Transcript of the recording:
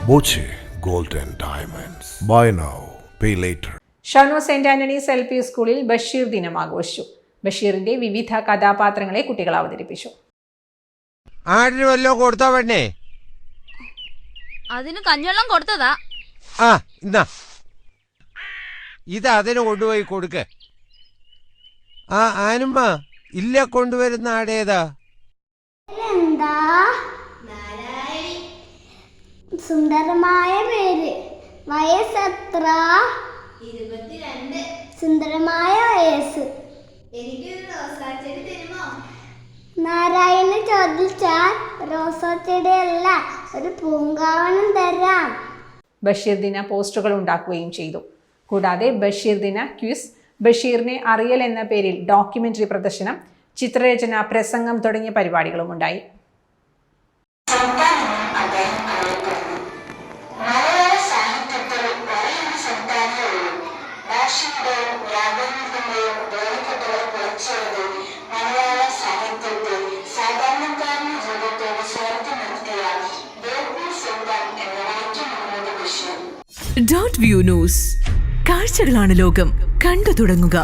Boche Gold and Diamonds. Buy now, pay later. ഷാനോ saint Antony's LP സ്കൂളിൽ ബഷീർ ദിനം ആഘോഷിച്ചു. ബഷീറിന്റെ വിവിധ കഥാപാത്രങ്ങളെ കുട്ടികൾ അവതരിപ്പിച്ചു. ആടിന് വല്ലോ കൊടുത്താ വേണ്ടേ? അതിന് കഞ്ഞവെള്ളം കൊടുത്തതാ. ആ ഇന്നാ ഇത് അതിന് കൊണ്ടുപോയി കൊടുക്ക. ആ ആനുമ്മ ഇല്ല കൊണ്ടുവരുന്ന ആടേതാ? സുന്ദരമായ പേര്. വയസ്സെത്ര? 22. സുന്ദരമായ വയസ്സ്. നാരായണ ചോദിച്ചാൽ റോസാച്ചെടിയല്ല, ഒരു പൂങ്കാവനം തരാം. ബഷീർ ദിന പോസ്റ്ററുകൾ ഉണ്ടാക്കുകയും ചെയ്തു. കൂടാതെ ബഷീർ ദിന ക്വിസ്, ബഷീറിനെ അറിയൽ എന്ന പേരിൽ ഡോക്യുമെന്ററി പ്രദർശനം, ചിത്രരചന, പ്രസംഗം തുടങ്ങിയ പരിപാടികളും ഉണ്ടായി. Dot view news. കാഴ്ചകളാണ് ലോകം. കണ്ടു തുടങ്ങുക.